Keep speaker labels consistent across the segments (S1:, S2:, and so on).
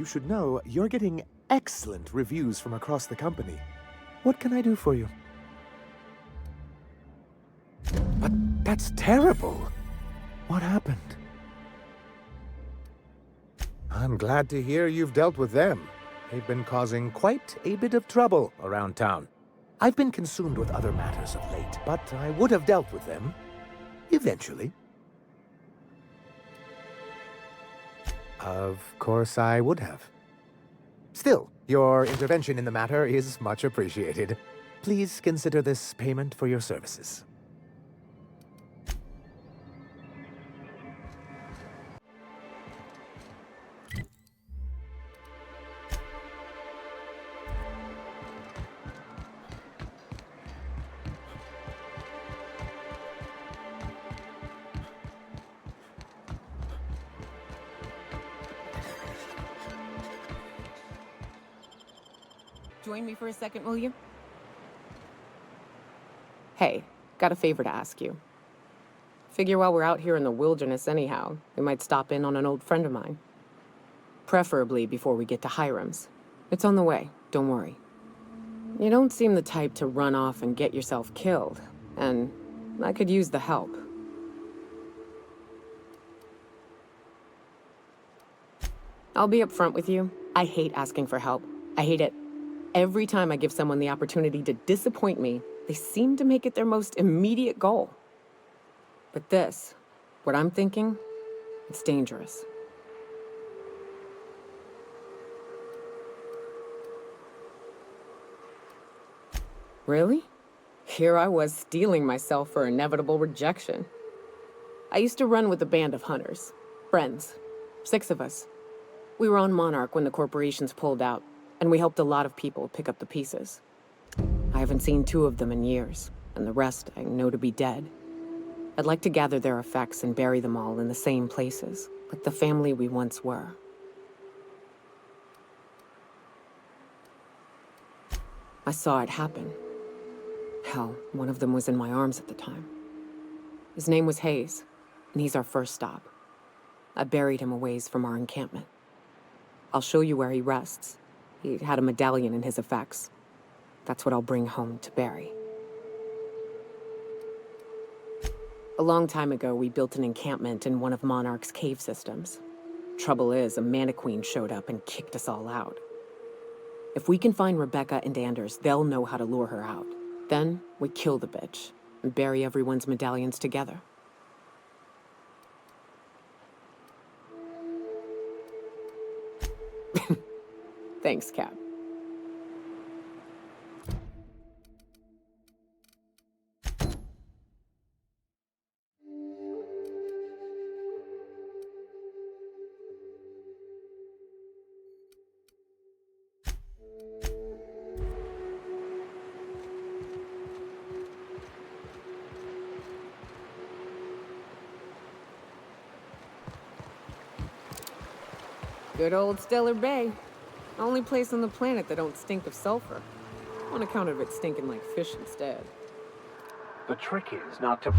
S1: you should know you're getting excellent reviews from across the company. What can I do for you? But that's terrible. What happened? I'm glad to hear you've dealt with them. They've been causing quite a bit of trouble around town. I've been consumed with other matters of late, but I would have dealt with them eventually. Of course I would have. Still, your intervention in the matter is much appreciated. Please consider this payment for your services.
S2: Join me for a second, will you? Hey, got a favor to ask you. Figure while we're out here in the wilderness anyhow, we might stop in on an old friend of mine. Preferably before we get to Hiram's. It's on the way, don't worry. You don't seem the type to run off and get yourself killed, and I could use the help. I'll be upfront with you. I hate asking for help. I hate it. Every time I give someone the opportunity to disappoint me, they seem to make it their most immediate goal. But this, what I'm thinking, it's dangerous. Really? Here I was steeling myself for inevitable rejection. I used to run with a band of hunters. Friends. 6 of us. We were on Monarch when the corporations pulled out, and we helped a lot of people pick up the pieces. I haven't seen 2 of them in years, and the rest I know to be dead. I'd like to gather their effects and bury them all in the same places, like the family we once were. I saw it happen. Hell, one of them was in my arms at the time. His name was Hayes, and he's our first stop. I buried him a ways from our encampment. I'll show you where he rests. He had a medallion in his effects. That's what I'll bring home to Barry. A long time ago, we built an encampment in one of Monarch's cave systems. Trouble is, a Mantiqueen showed up and kicked us all out. If we can find Rebecca and Anders, they'll know how to lure her out. Then, we kill the bitch and bury everyone's medallions together. Thanks, Cap. Good old Stellar Bay. Only place on the planet that don't stink of sulfur. On account of it stinking like fish instead.
S3: The trick is not to...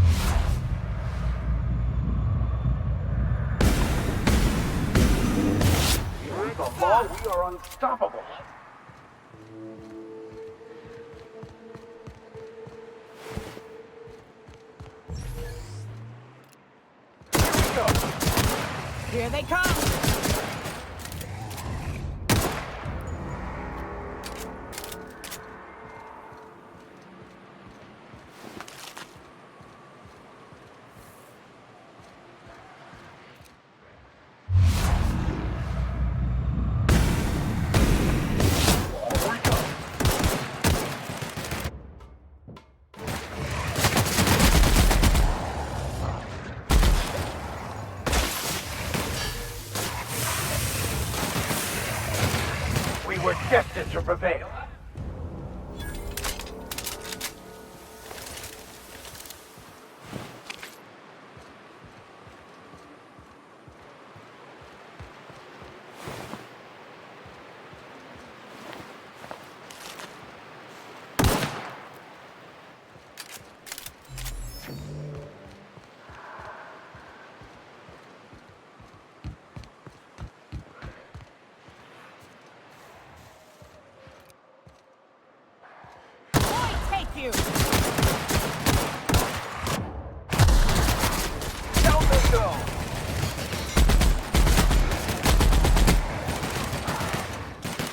S3: With the law, we are unstoppable.
S2: Here they come!
S3: We're destined to prevail.
S2: you!
S3: Down they go!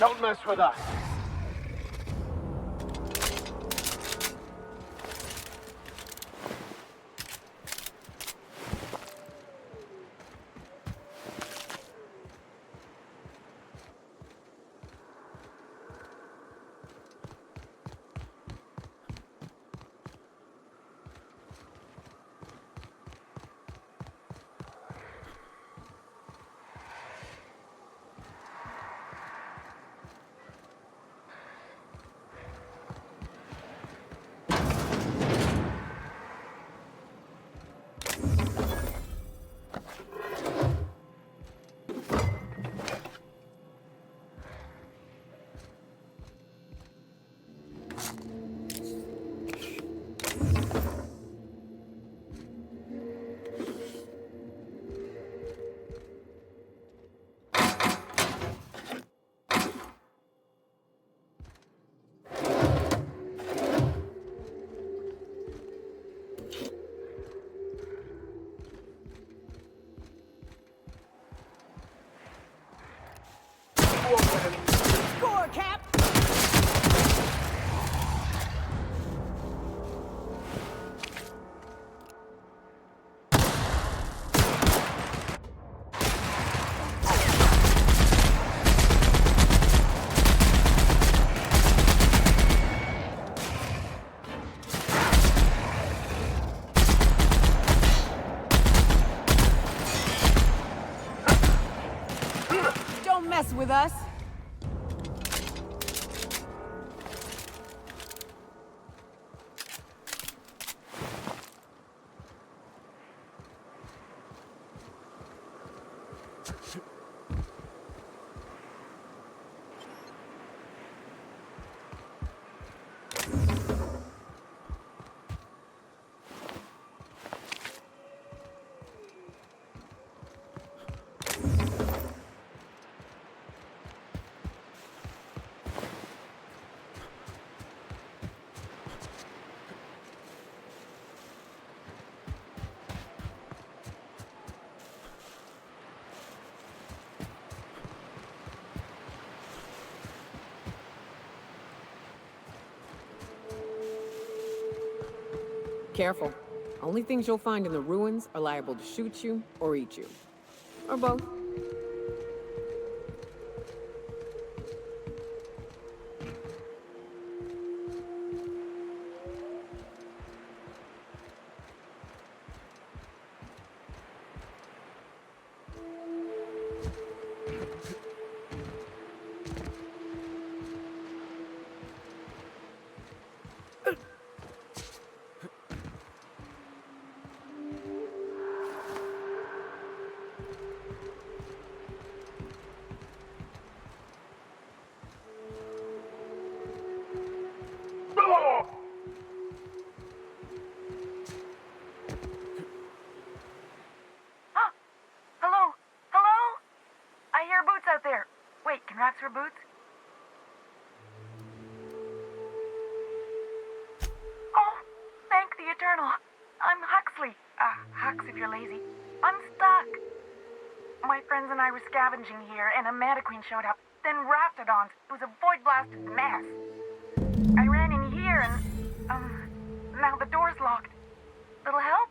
S3: Don't mess with us.
S2: Score, Cap! Don't mess with us! Careful. Only things you'll find in the ruins are liable to shoot you or eat you. Or both.
S4: Out there. Wait, can rats wear boots? Oh, thank the Eternal. I'm Huxley. Hux if you're lazy. I'm stuck. My friends and I were scavenging here, and a Mantiqueen showed up. Then Raptidons. It was a void-blasted mess. I ran in here and, now the door's locked. Little help?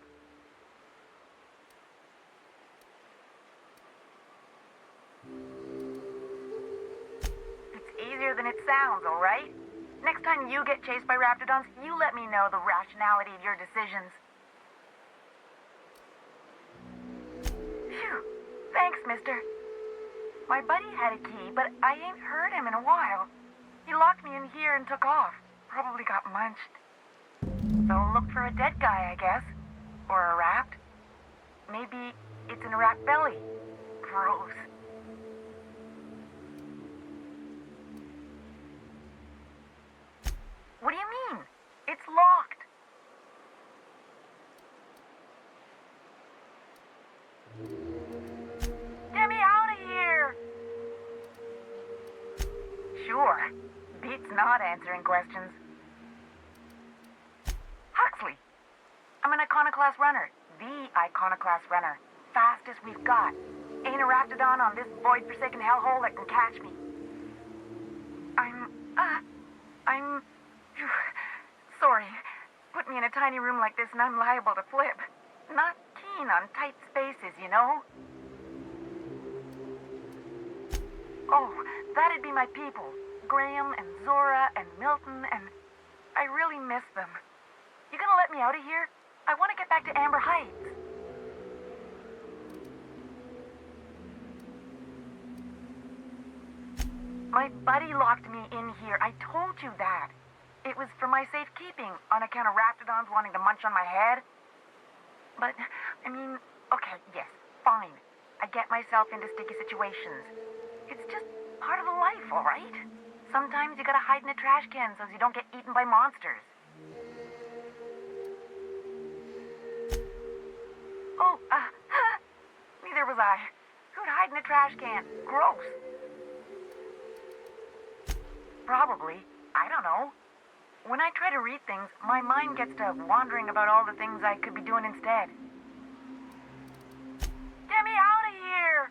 S4: Easier than it sounds, all right? Next time you get chased by Raptidons, you let me know the rationality of your decisions. Phew. Thanks, mister. My buddy had a key, but I ain't heard him in a while. He locked me in here and took off. Probably got munched. So look for a dead guy, I guess. Or a rat. Maybe it's in a rat belly. Gross. What do you mean? It's locked. Get me out of here! Sure. Beats not answering questions. Iconoclast runner. The Iconoclast runner. Fastest we've got. Ain't a raptidon on this void-forsaken hellhole that can catch me. I'm... Sorry. Put me in a tiny room like this and I'm liable to flip. Not keen on tight spaces, you know? Oh, that'd be my people. Graham and Zora and Milton and... I really miss them. You gonna let me out of here? I want to get back to Amber Heights. My buddy locked me in here. I told you that. It was for my safekeeping, on account of raptidons wanting to munch on my head. But, I mean, okay, yes, fine. I get myself into sticky situations. It's just part of the life, all right? Sometimes you gotta hide in a trash can so you don't get eaten by monsters. Oh, neither was I. Who'd hide in a trash can? Gross. Probably. I don't know. When I try to read things, my mind gets to wandering about all the things I could be doing instead. Get me out of here!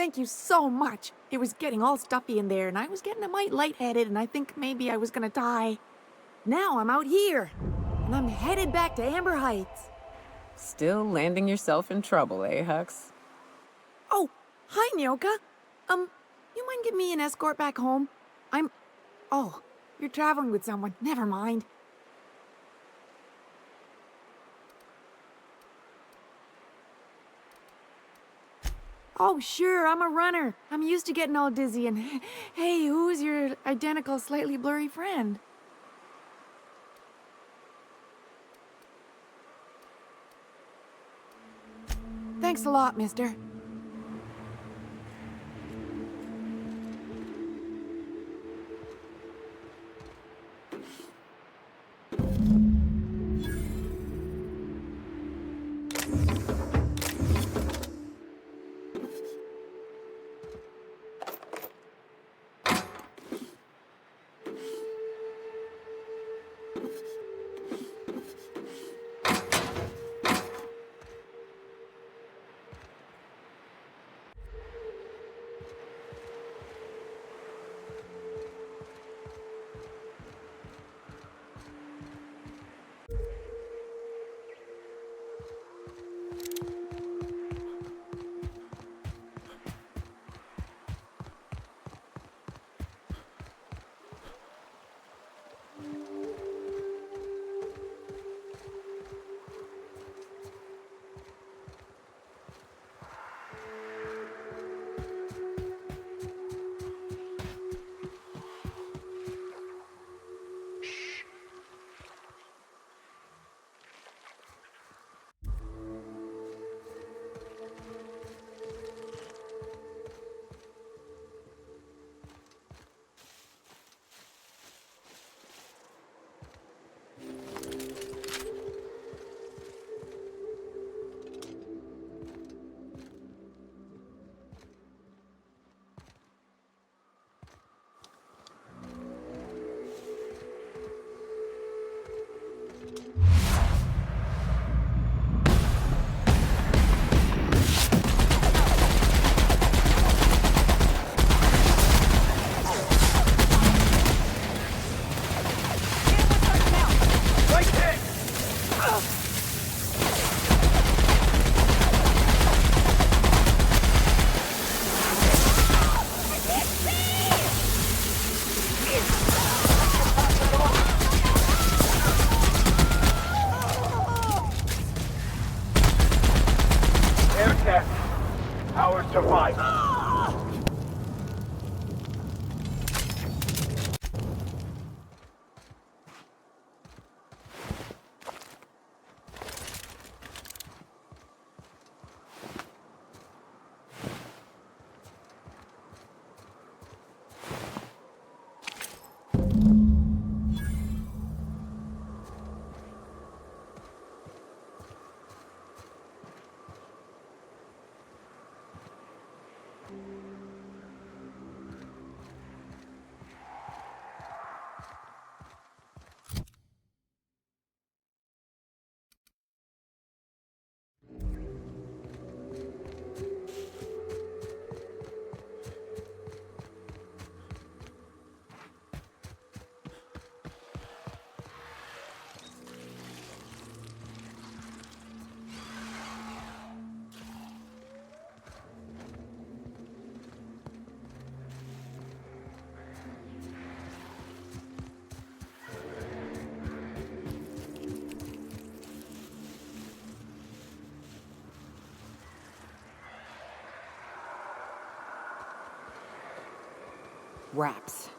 S4: thank you so much. It was getting all stuffy in there, and I was getting a mite lightheaded, and I think maybe I was gonna die. Now I'm out here, and I'm headed back to Amber Heights.
S2: Still landing yourself in trouble, eh, Hux?
S4: Oh, hi, Nyoka. You mind giving me an escort back home? Oh, you're traveling with someone. Never mind. Oh, sure, I'm a runner. I'm used to getting all dizzy and... Hey, who's your identical, slightly blurry friend? Thanks a lot, mister.
S3: Air test. Power survive.
S2: Wraps.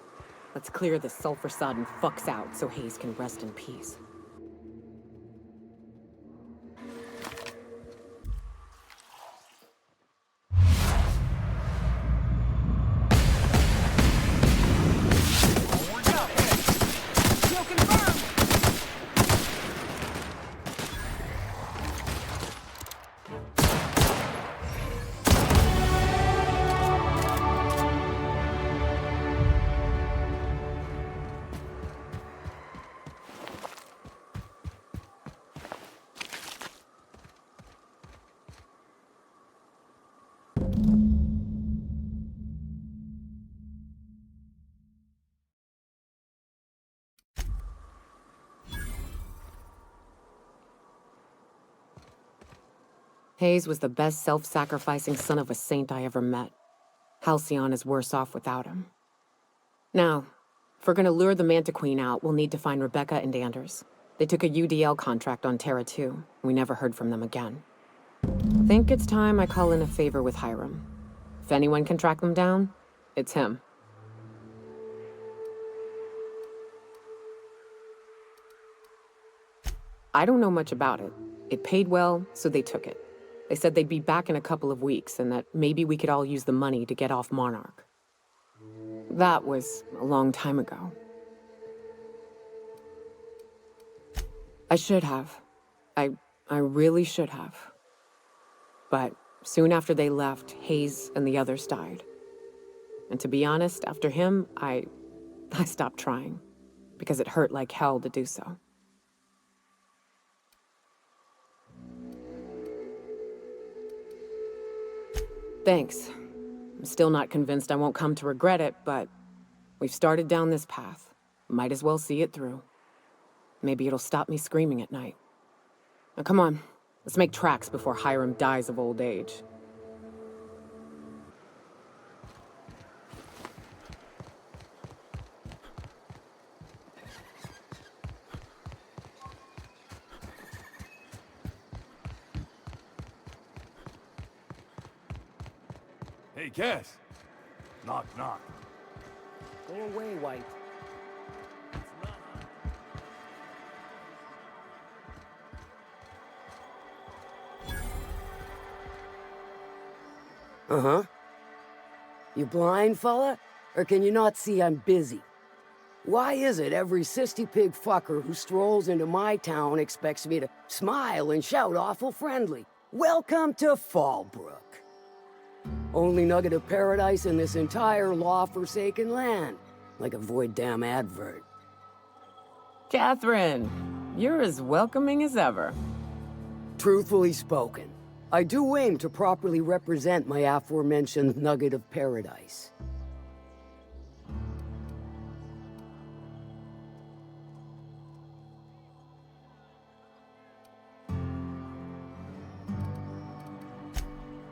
S2: Let's clear this sulfur-sodden fucks out so Hayes can rest in peace. Hayes was the best self-sacrificing son of a saint I ever met. Halcyon is worse off without him. Now, if we're gonna lure the Manta Queen out, we'll need to find Rebecca and Anders. They took a UDL contract on Terra 2. We never heard from them again. Think it's time I call in a favor with Hiram. If anyone can track them down, it's him. I don't know much about it. It paid well, so they took it. They said they'd be back in a couple of weeks and that maybe we could all use the money to get off Monarch. That was a long time ago. I should have. I really should have. But soon after they left, Hayes and the others died. And to be honest, after him, I stopped trying. Because it hurt like hell to do so. Thanks. I'm still not convinced I won't come to regret it, but we've started down this path. Might as well see it through. Maybe it'll stop me screaming at night. Now come on, let's make tracks before Hiram dies of old age.
S3: Hey, Cass. Knock, knock.
S5: Go away, White. Uh-huh. You blind, fella? Or can you not see I'm busy? Why is it every sissy pig fucker who strolls into my town expects me to smile and shout awful friendly? Welcome to Fallbrook. Only nugget of paradise in this entire law-forsaken land. Like a void damn advert.
S2: Catherine, you're as welcoming as ever.
S5: Truthfully spoken, I do aim to properly represent my aforementioned nugget of paradise.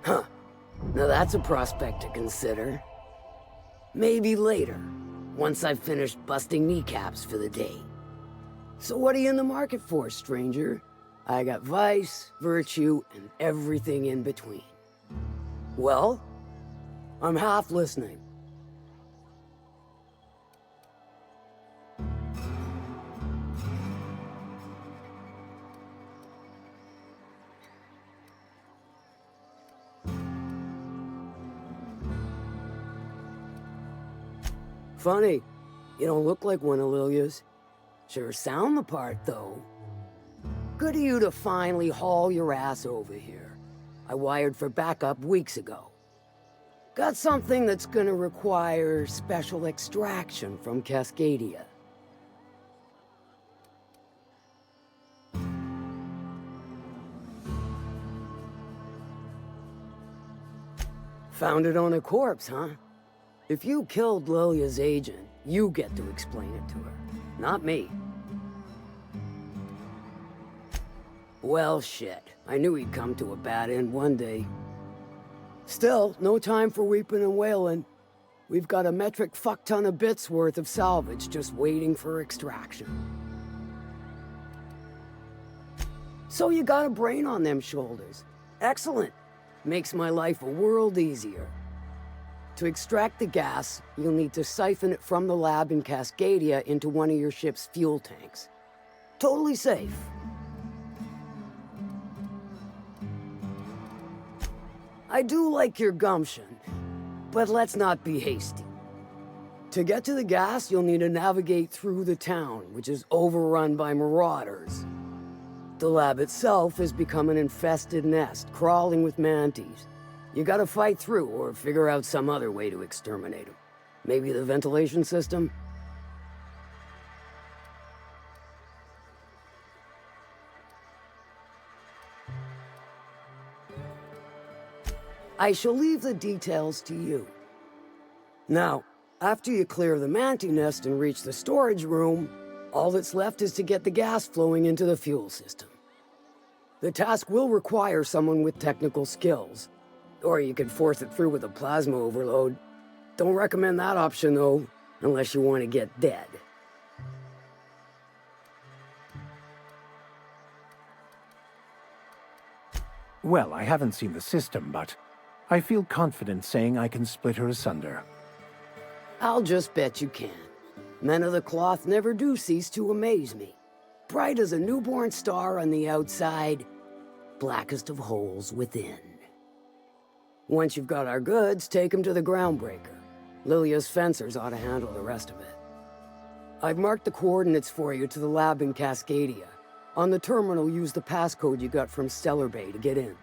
S5: Huh. Now that's a prospect to consider. Maybe later, once I've finished busting kneecaps for the day. So what are you in the market for, stranger? I got vice, virtue, and everything in between. Well, I'm half listening. Funny, you don't look like one of Lilia's. Sure sound the part, though. Good of you to finally haul your ass over here. I wired for backup weeks ago. Got something that's gonna require special extraction from Cascadia. Found it on a corpse, huh? If you killed Lilia's agent, you get to explain it to her, not me. Well, shit. I knew he'd come to a bad end one day. Still, no time for weeping and wailing. We've got a metric fuck-ton of bits worth of salvage just waiting for extraction. So you got a brain on them shoulders. Excellent. Makes my life a world easier. To extract the gas, you'll need to siphon it from the lab in Cascadia into one of your ship's fuel tanks. Totally safe. I do like your gumption, but let's not be hasty. To get to the gas, you'll need to navigate through the town, which is overrun by marauders. The lab itself has become an infested nest, crawling with manties. You gotta fight through or figure out some other way to exterminate them. Maybe the ventilation system? I shall leave the details to you. Now, after you clear the mantis nest and reach the storage room, all that's left is to get the gas flowing into the fuel system. The task will require someone with technical skills. Or you could force it through with a plasma overload. Don't recommend that option, though, unless you want to get dead.
S6: Well, I haven't seen the system, but I feel confident saying I can split her asunder.
S5: I'll just bet you can. Men of the cloth never do cease to amaze me. Bright as a newborn star on the outside, blackest of holes within. Once you've got our goods, take them to the groundbreaker. Lilia's fencers ought to handle the rest of it. I've marked the coordinates for you to the lab in Cascadia. On the terminal, use the passcode you got from Stellar Bay to get in.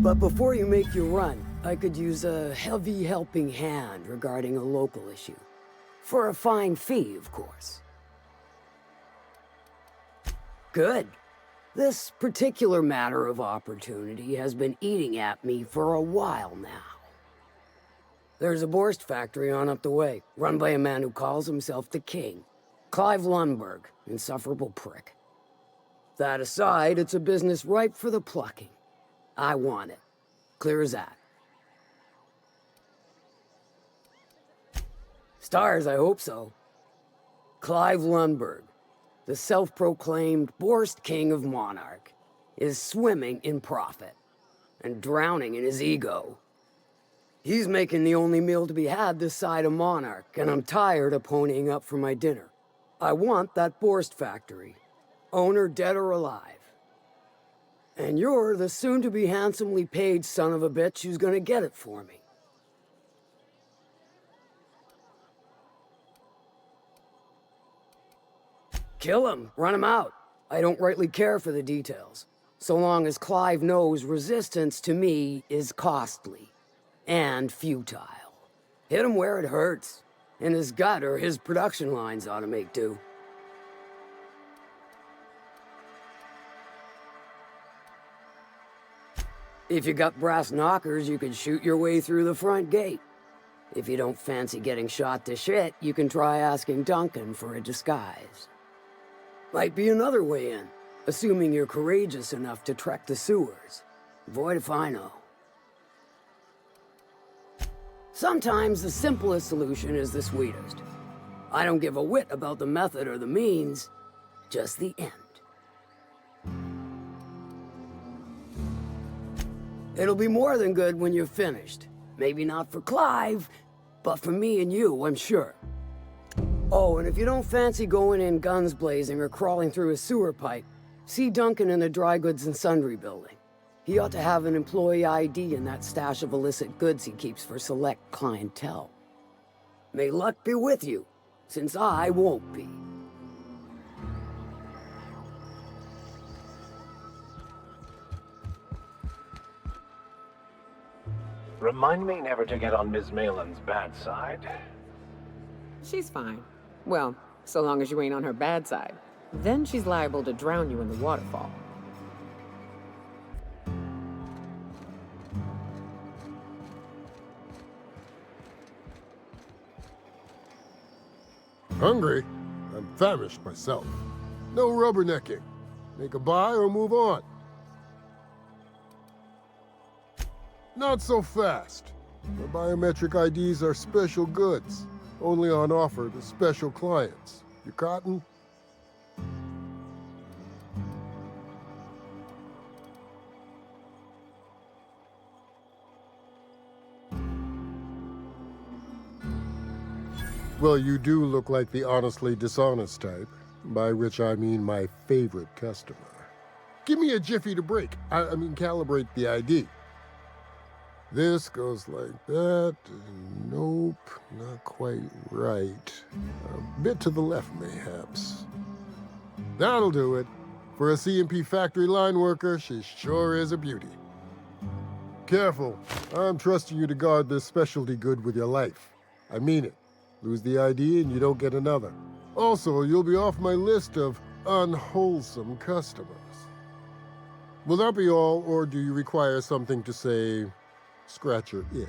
S5: But before you make your run, I could use a heavy helping hand regarding a local issue. For a fine fee, of course. Good. This particular matter of opportunity has been eating at me for a while now. There's a Borst factory on up the way, run by a man who calls himself the King. Clive Lundberg, insufferable prick. That aside, it's a business ripe for the plucking. I want it. Clear as that. Stars, I hope so. Clive Lundberg, the self-proclaimed Borst King of Monarch, is swimming in profit and drowning in his ego. He's making the only meal to be had this side of Monarch, and I'm tired of ponying up for my dinner. I want that Borst factory, owner dead or alive. And you're the soon-to-be handsomely paid son of a bitch who's gonna get it for me. Kill him, run him out. I don't rightly care for the details, so long as Clive knows resistance to me is costly and futile. Hit him where it hurts. In his gut or his production lines ought to make do. If you got brass knockers, you could shoot your way through the front gate. If you don't fancy getting shot to shit, you can try asking Duncan for a disguise. Might be another way in, assuming you're courageous enough to trek the sewers. Void if I know. Sometimes the simplest solution is the sweetest. I don't give a whit about the method or the means, just the end. It'll be more than good when you're finished. Maybe not for Clive, but for me and you, I'm sure. Oh, and if you don't fancy going in guns blazing or crawling through a sewer pipe, see Duncan in the dry goods and sundry building. He ought to have an employee ID in that stash of illicit goods he keeps for select clientele. May luck be with you, since I won't be.
S6: Remind me never to get on Ms. Malin's bad side.
S2: She's fine. Well, so long as you ain't on her bad side. Then she's liable to drown you in the waterfall.
S7: Hungry? I'm famished myself. No rubbernecking. Make a buy or move on. Not so fast. The biometric IDs are special goods, only on offer to special clients. You cotton? Well, you do look like the honestly dishonest type, by which I mean my favorite customer. Give me a jiffy to break. I mean calibrate the ID. This goes like that. Nope, not quite right. A bit to the left, mayhaps. That'll do it. For a CMP factory line worker, she sure is a beauty. Careful. I'm trusting you to guard this specialty good with your life. I mean it. Lose the ID and you don't get another. Also, you'll be off my list of unwholesome customers. Will that be all, or do you require something to say, scratch your itch?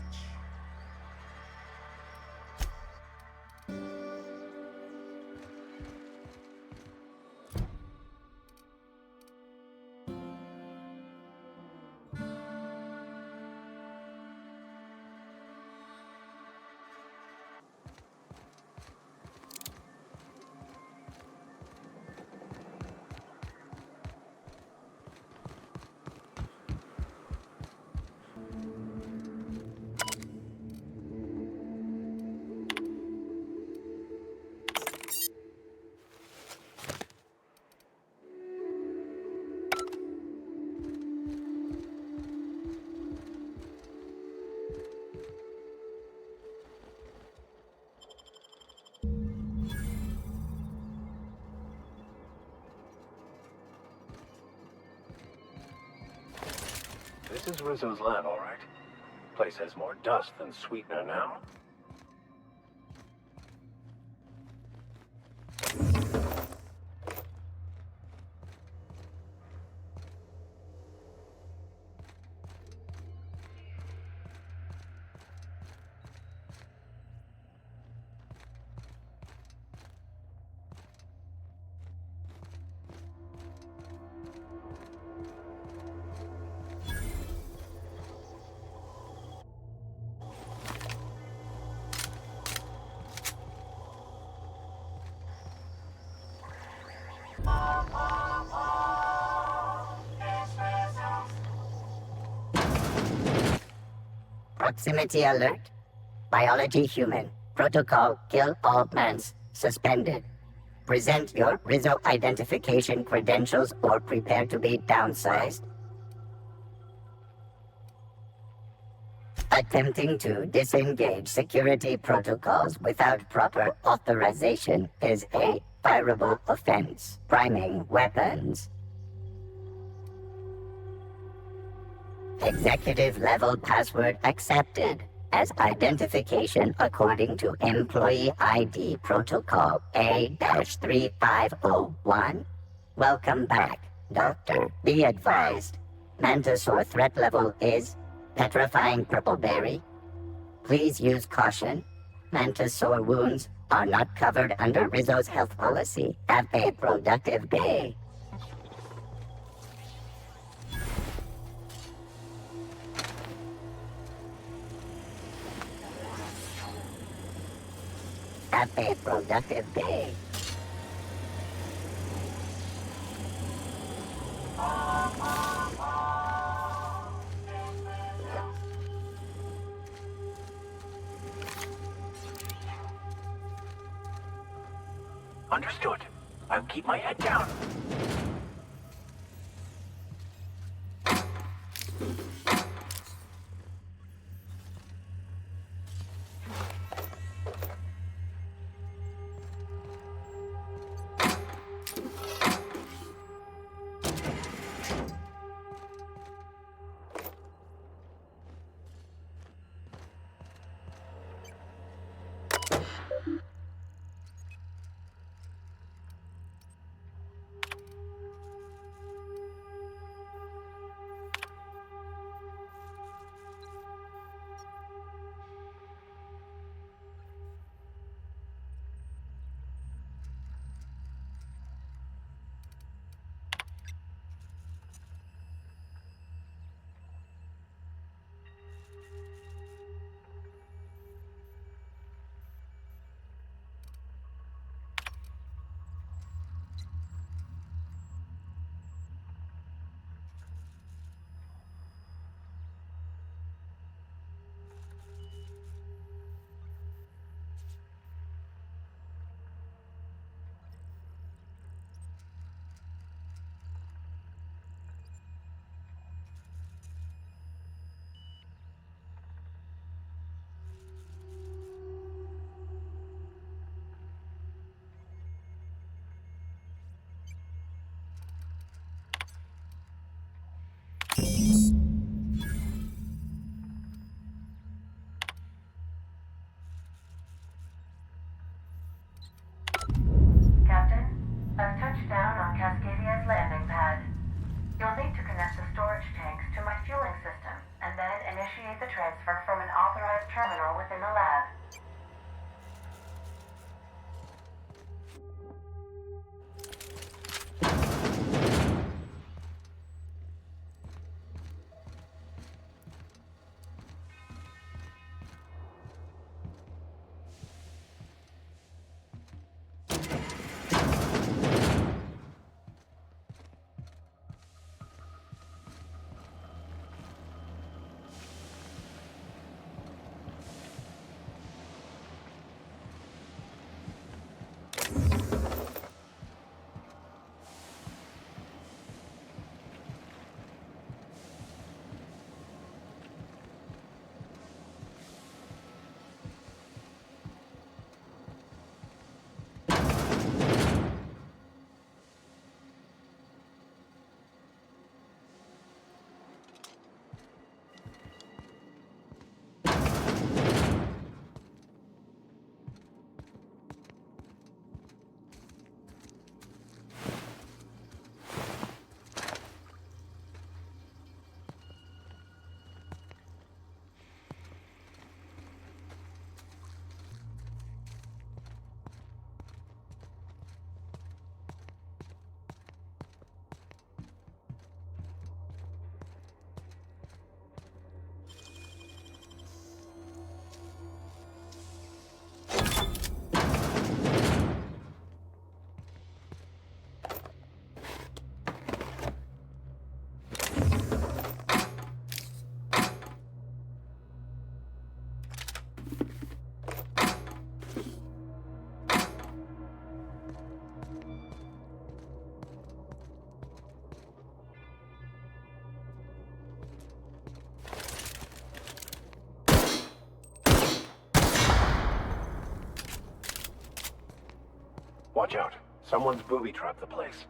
S6: This is Rizzo's lab, all right. Place has more dust than sweetener now.
S8: Proximity alert. Biology human. Protocol kill all plants. Suspended. Present your Rizzo identification credentials or prepare to be downsized. Attempting to disengage security protocols without proper authorization is a fireable offense. Priming weapons. Executive level password accepted as identification according to Employee ID Protocol A-3501. Welcome back, Doctor. Be advised. Mantisaur threat level is petrifying purple berry. Please use caution. Mantisaur wounds are not covered under Rizzo's health policy. Have a productive day. Have a productive day.
S6: Understood. I'll keep my head down.
S9: Captain, I've touched down on Cascadia's landing pad. You'll need to connect the storage tanks to my fueling system, and then initiate the transfer from an authorized terminal within the lab.
S6: Watch out. Someone's booby-trapped the place.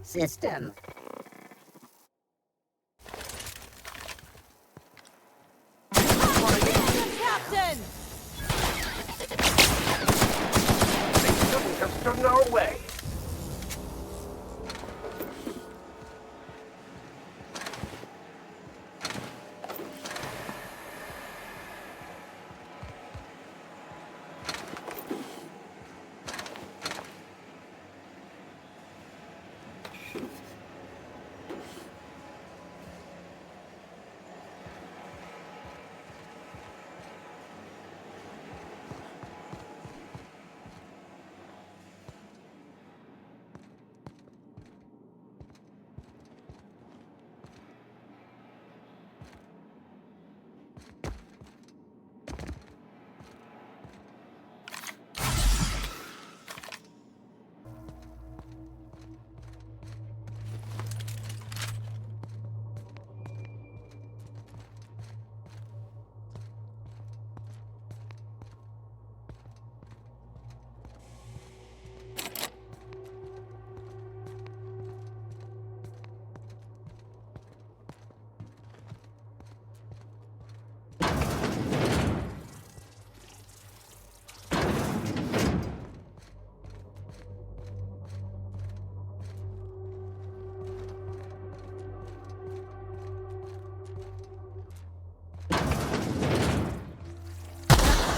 S8: System.
S10: Captain!
S6: They shouldn't have stood in our way.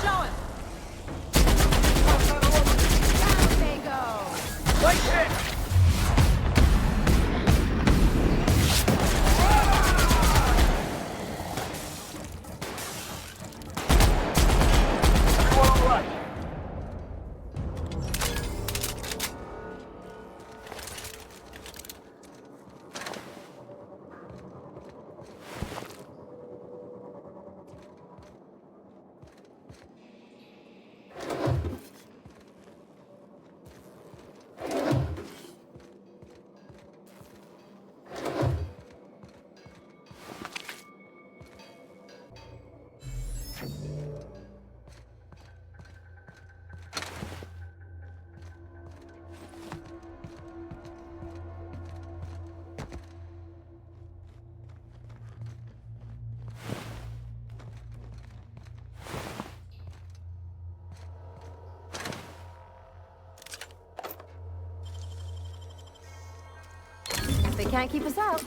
S10: Show him! Down they go!
S6: Like hit! Everyone all right?
S10: They can't keep us out.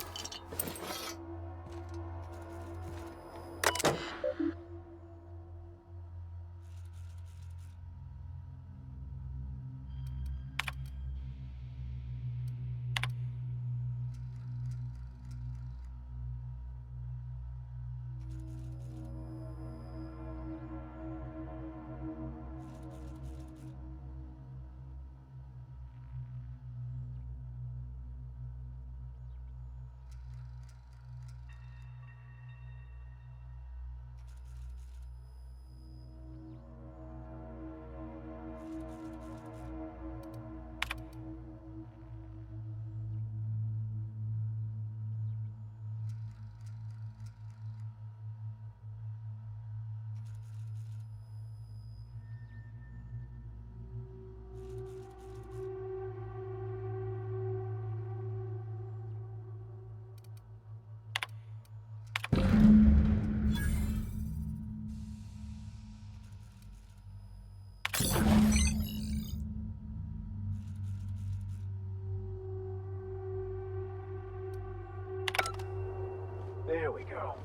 S6: There we go.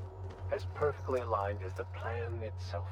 S6: As perfectly aligned as the plan itself.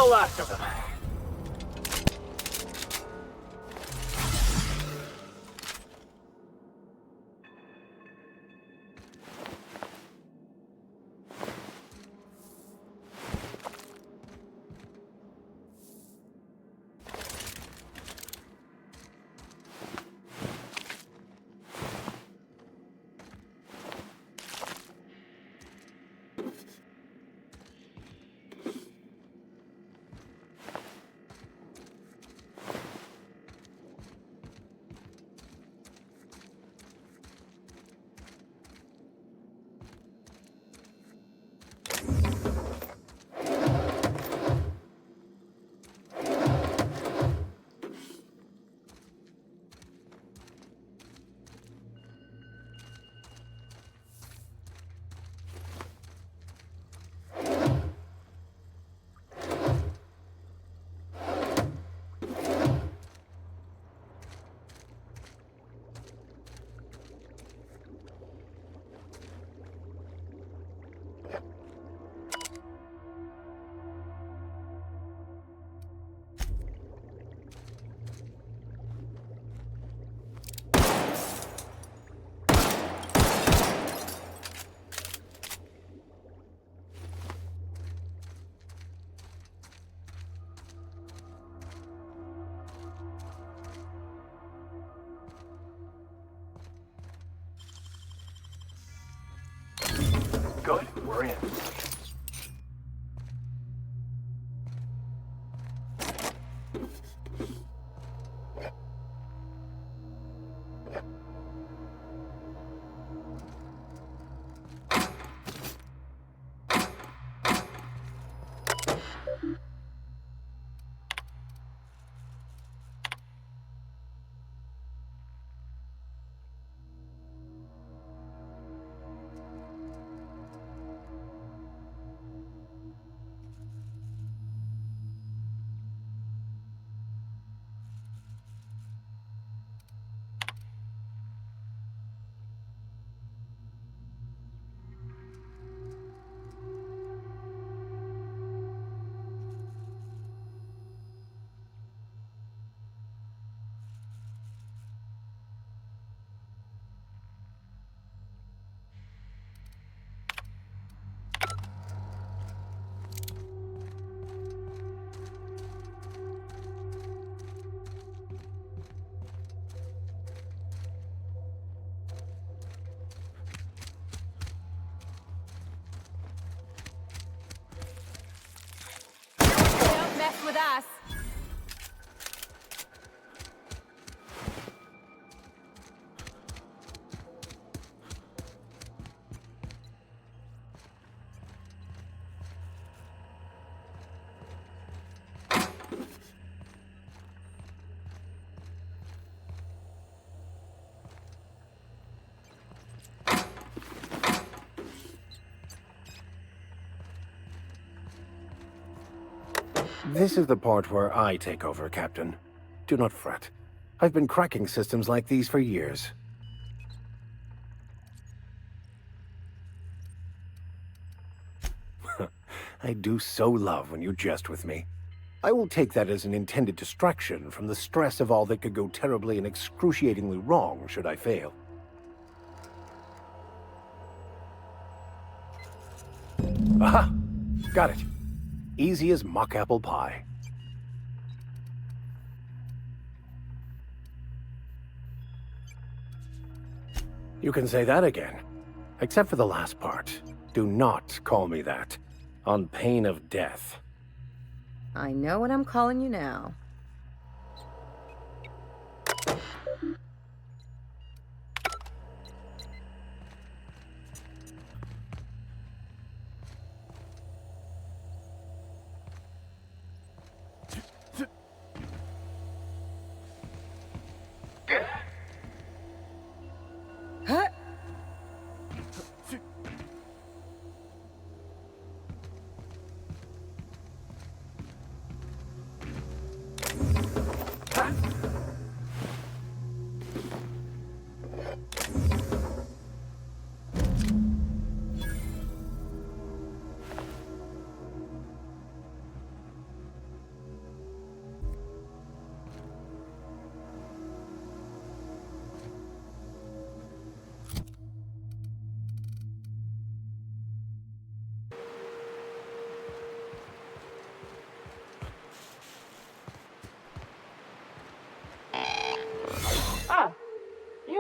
S1: last of them.
S6: Good, we're in.
S10: Don't mess with us.
S6: This is the part where I take over, Captain. Do not fret. I've been cracking systems like these for years. I do so love when you jest with me. I will take that as an intended distraction from the stress of all that could go terribly and excruciatingly wrong should I fail. Aha! Got it. Easy as mock apple pie. You can say that again. Except for the last part. Do not call me that. On pain of death.
S10: I know what I'm calling you now.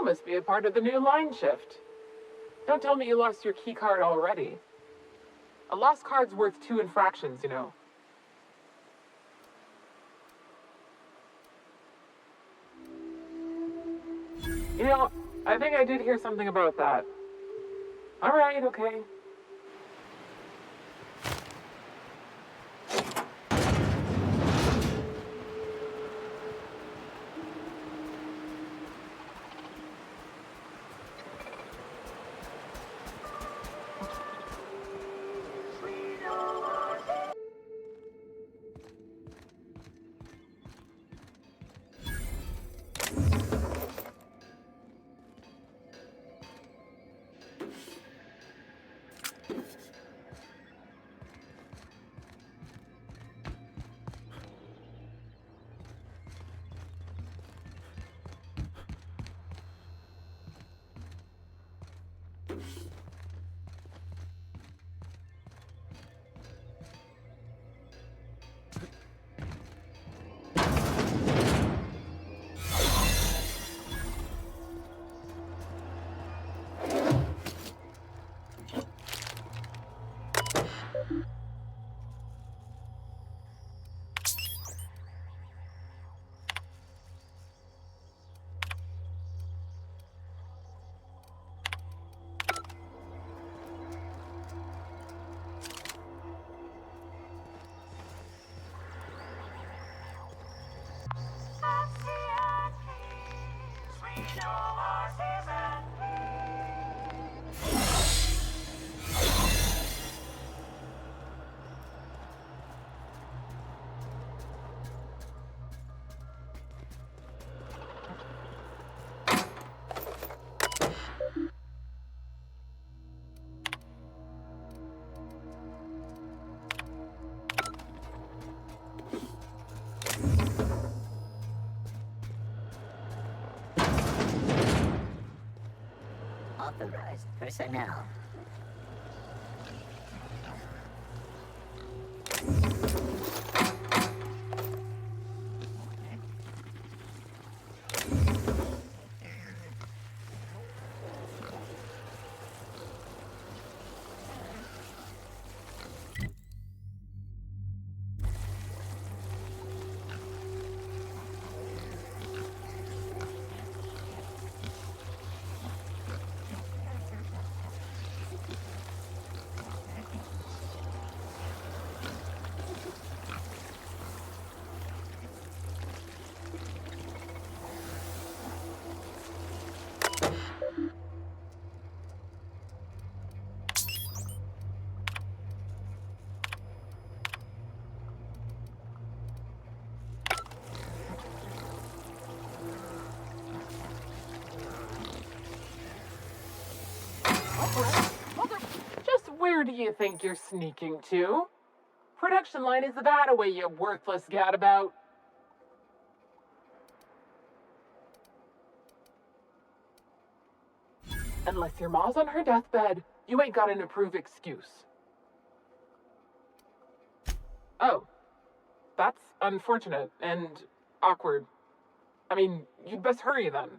S11: must be a part of the new line shift. Don't tell me you lost your key card already. A lost card's worth 2 infractions, you know. You know, I think I did hear something about that. Alright, okay.
S8: Authorized personnel.
S11: Just where do you think you're sneaking to? Production line is that away, you worthless gadabout. Unless your mom's on her deathbed, you ain't got an approved excuse. Oh, that's unfortunate and awkward. I mean, you'd best hurry then.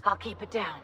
S2: I'll keep it down.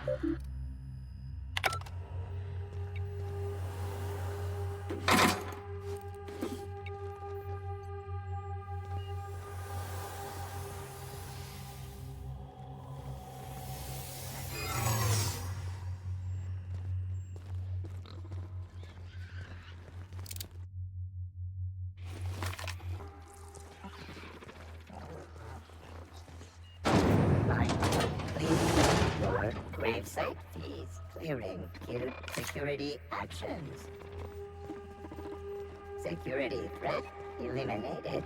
S8: Your gravesite fees clearing cute security actions. Security threat eliminated.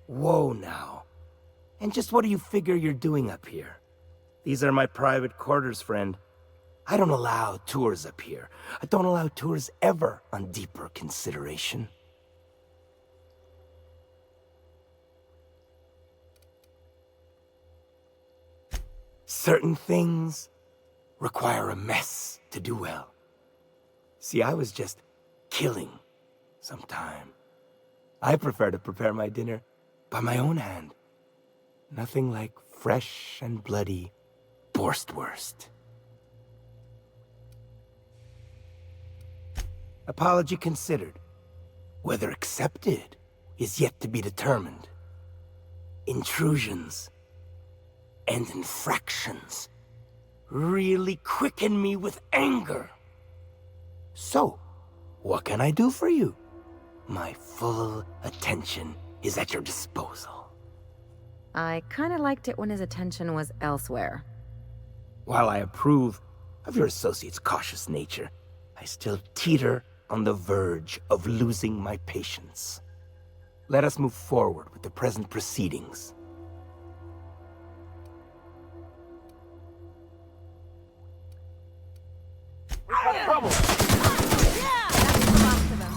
S12: Whoa now. And just what do you figure you're doing up here? These are my private quarters, friend. I don't allow tours up here. I don't allow tours ever on deeper consideration. Certain things require a mess to do well. See, I was just killing some time. I prefer to prepare my dinner by my own hand. Nothing like fresh and bloody Borstwurst. Apology considered. Whether accepted is yet to be determined. Intrusions and infractions really quicken me with anger. So, what can I do for you? My full attention is at your disposal.
S10: I kinda liked it when his attention was elsewhere.
S12: While I approve of your associate's cautious nature, I still teeter on the verge of losing my patience. Let us move forward with the present proceedings.
S3: We've got trouble!
S10: Yeah! That's the last of them.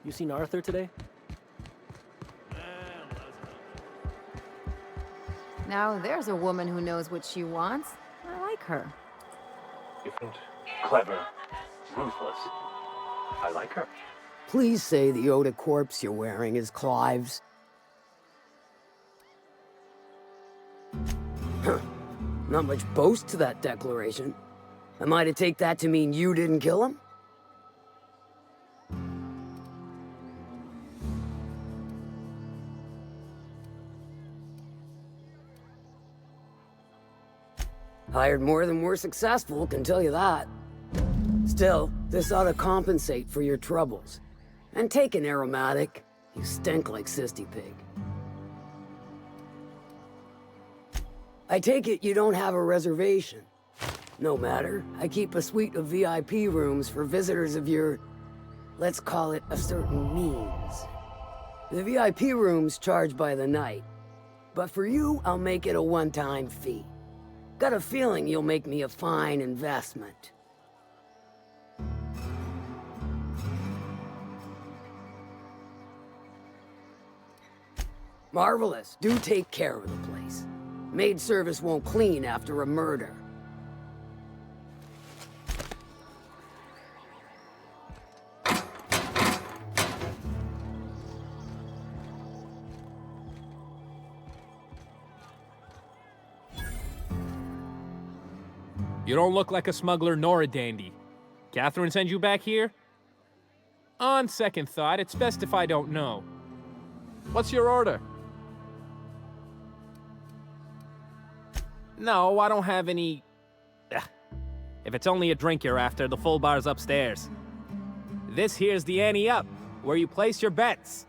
S13: You seen Arthur today?
S10: Now there's a woman who knows what she wants. I like her.
S6: Different, clever, ruthless. I like her.
S5: Please say the Oda corpse you're wearing is Clive's. Huh. Not much boast to that declaration. Am I to take that to mean you didn't kill him? Hired more than we're successful, can tell you that. Still, this ought to compensate for your troubles. And take an aromatic. You stink like Sisty Pig. I take it you don't have a reservation. No matter, I keep a suite of VIP rooms for visitors of your, let's call it a certain means. The VIP rooms charge by the night. But for you, I'll make it a one-time fee. Got a feeling you'll make me a fine investment. Marvelous. Do take care of the place. Maid service won't clean after a murder.
S14: You don't look like a smuggler nor a dandy. Catherine sent you back here? On second thought, it's best if I don't know. What's your order? No, I don't have any... If it's only a drink you're after, the full bar's upstairs. This here's the ante up, where you place your bets.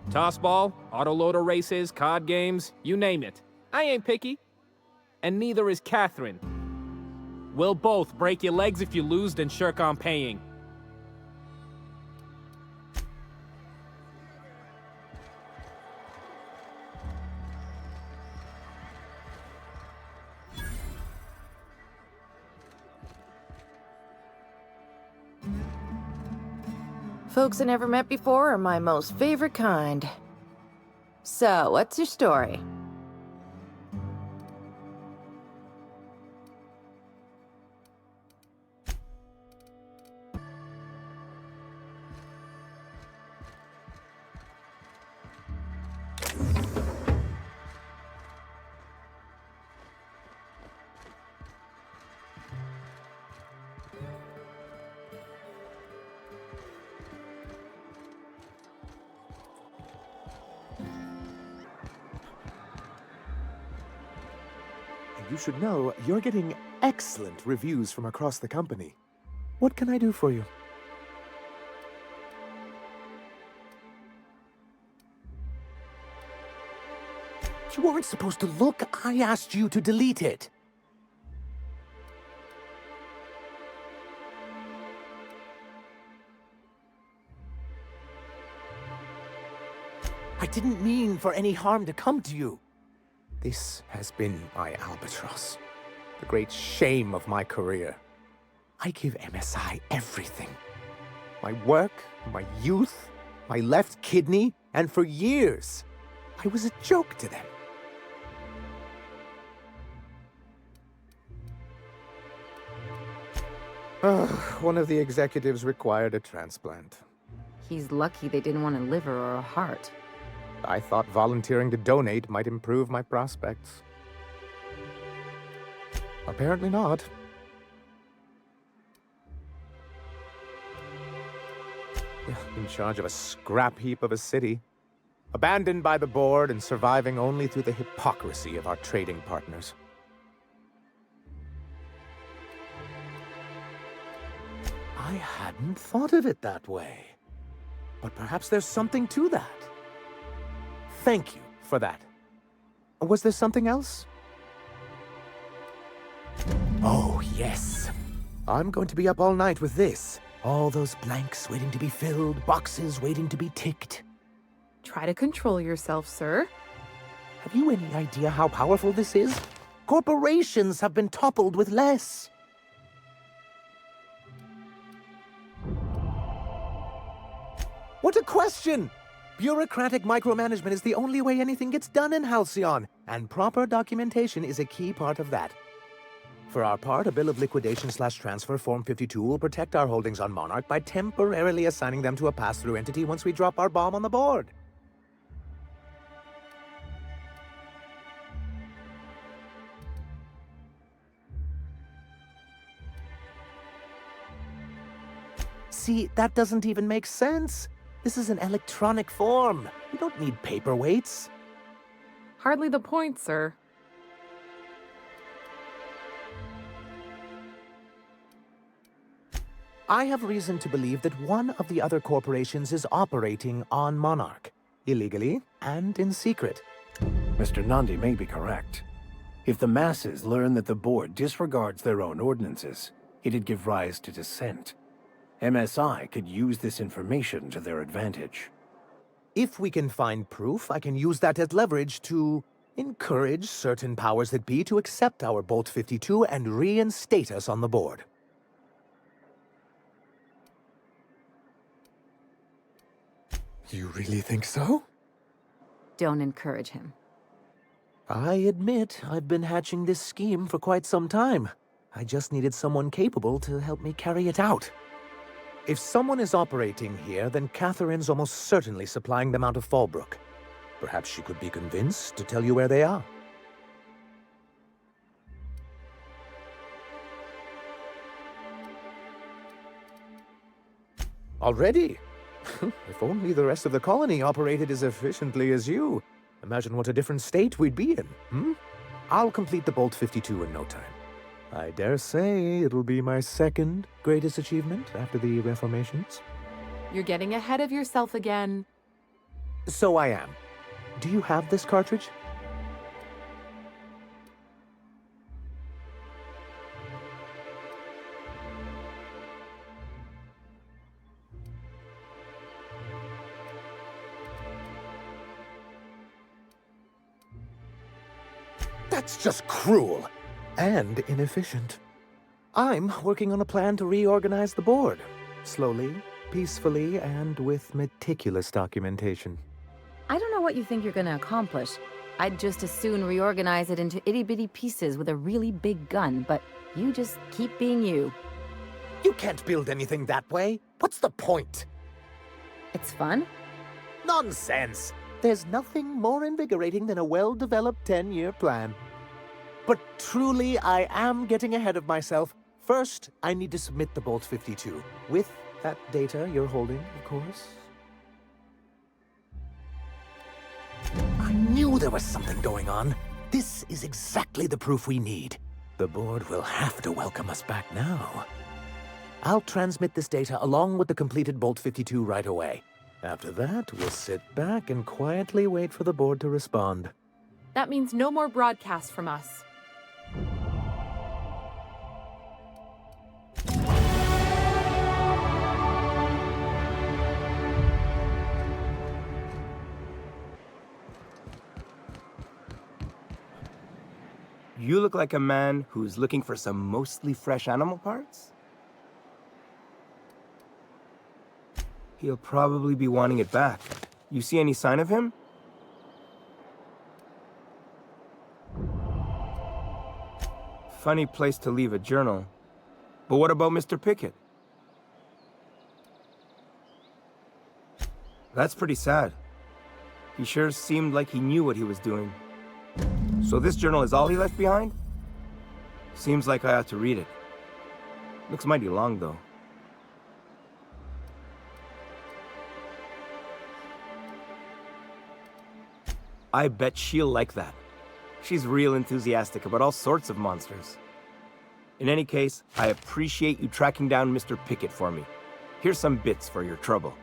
S14: Tossball, autoloader races, card games, you name it. I ain't picky. And neither is Catherine. We'll both break your legs if you lose, then shirk on paying.
S15: Folks I never met before are my most favorite kind. So, what's your story?
S1: You should know you're getting excellent reviews from across the company. What can I do for you? You weren't supposed to look. I asked you to delete it. I didn't mean for any harm to come to you. This has been my albatross, the great shame of my career. I give MSI everything. My work, my youth, my left kidney, and for years, I was a joke to them. One of the executives required a transplant.
S10: He's lucky they didn't want a liver or a heart.
S1: I thought volunteering to donate might improve my prospects. Apparently not. In charge of a scrap heap of a city, abandoned by the board and surviving only through the hypocrisy of our trading partners. I hadn't thought of it that way. But perhaps there's something to that. Thank you for that. Was there something else? Oh, yes. I'm going to be up all night with this. All those blanks waiting to be filled, boxes waiting to be ticked.
S2: Try to control yourself, sir.
S1: Have you any idea how powerful this is? Corporations have been toppled with less. What a question! Bureaucratic micromanagement is the only way anything gets done in Halcyon, and proper documentation is a key part of that. For our part, a bill of liquidation/transfer Form 52 will protect our holdings on Monarch by temporarily assigning them to a pass-through entity once we drop our bomb on the board. See, that doesn't even make sense. This is an electronic form. We don't need paperweights.
S11: Hardly the point, sir.
S1: I have reason to believe that one of the other corporations is operating on Monarch, illegally and in secret.
S6: Mr. Nandi may be correct. If the masses learn that the board disregards their own ordinances, it'd give rise to dissent. MSI could use this information to their advantage.
S1: If we can find proof, I can use that as leverage to encourage certain powers that be to accept our Bolt 52 and reinstate us on the board. You really think so?
S10: Don't encourage him.
S1: I admit I've been hatching this scheme for quite some time. I just needed someone capable to help me carry it out. If someone is operating here, then Catherine's almost certainly supplying them out of Fallbrook. Perhaps she could be convinced to tell you where they are. Already? If only the rest of the colony operated as efficiently as you. Imagine what a different state we'd be in, hmm? I'll complete the Bolt 52 in no time. I dare say it'll be my second greatest achievement after the reformations.
S11: You're getting ahead of yourself again.
S1: So I am. Do you have this cartridge? That's just cruel and inefficient. I'm working on a plan to reorganize the board. Slowly, peacefully, and with meticulous documentation.
S10: I don't know what you think you're gonna accomplish. I'd just as soon reorganize it into itty-bitty pieces with a really big gun, but you just keep being you.
S1: You can't build anything that way. What's the point?
S10: It's fun?
S1: Nonsense! There's nothing more invigorating than a well-developed 10-year plan. But truly, I am getting ahead of myself. First, I need to submit the Bolt 52. With that data you're holding, of course. I knew there was something going on. This is exactly the proof we need. The board will have to welcome us back now. I'll transmit this data along with the completed Bolt 52 right away. After that, we'll sit back and quietly wait for the board to respond.
S11: That means no more broadcasts from us.
S12: You look like a man who's looking for some mostly fresh animal parts? He'll probably be wanting it back. You see any sign of him? Funny place to leave a journal. But what about Mr. Pickett? That's pretty sad. He sure seemed like he knew what he was doing. So this journal is all he left behind? Seems like I ought to read it. Looks mighty long, though. I bet she'll like that. She's real enthusiastic about all sorts of monsters. In any case, I appreciate you tracking down Mr. Pickett for me. Here's some bits for your trouble.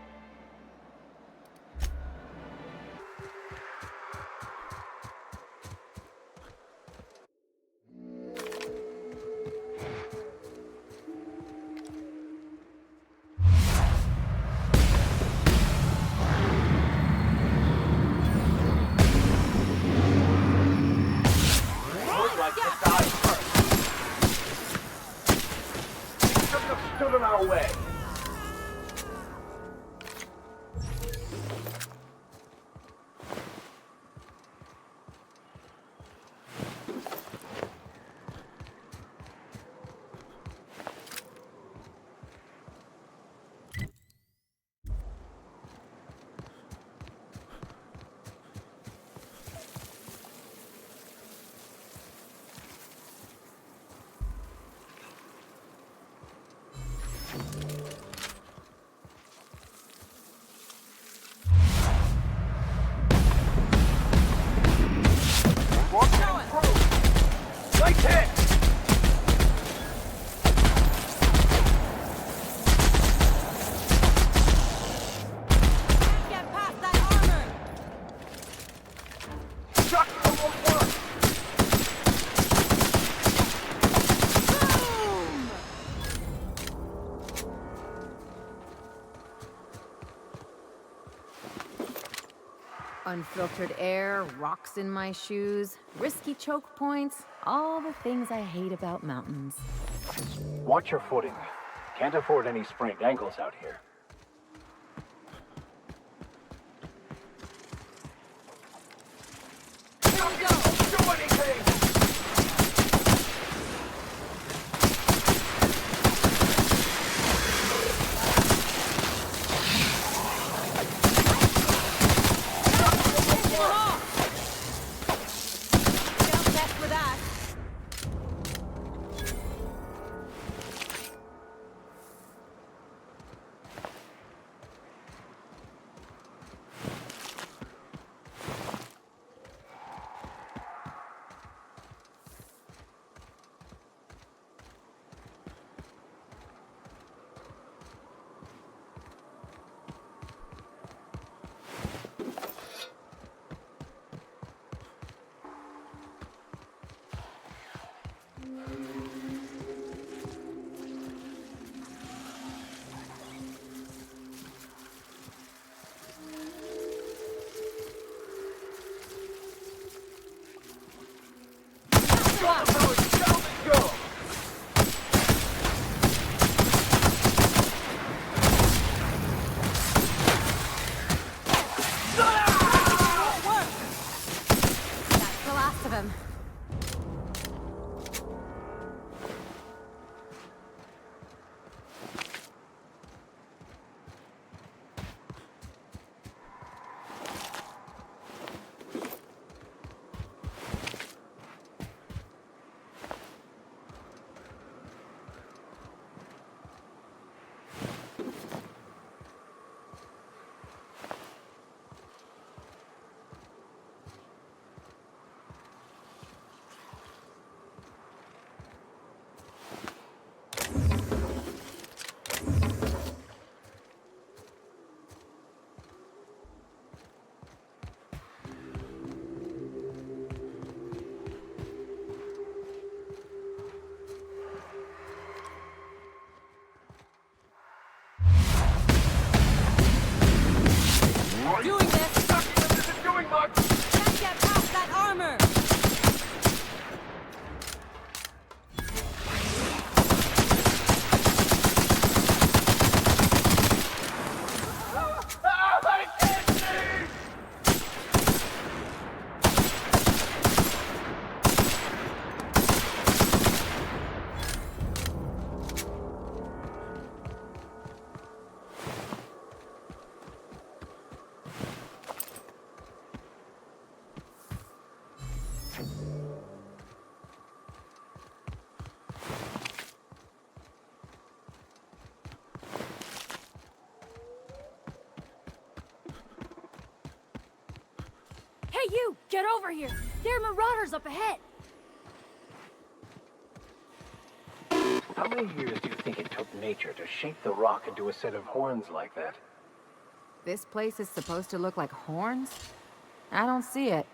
S10: Unfiltered air, rocks in my shoes, risky choke points, all the things I hate about mountains.
S6: Watch your footing. Can't afford any sprained ankles out here.
S10: Doing this!
S3: This isn't doing much!
S10: Can't get past that armor!
S3: I can't see!
S13: Hey, you! Get over here! There are marauders up ahead!
S6: How many years do you think it took nature to shape the rock into a set of horns like that?
S10: This place is supposed to look like horns? I don't see it.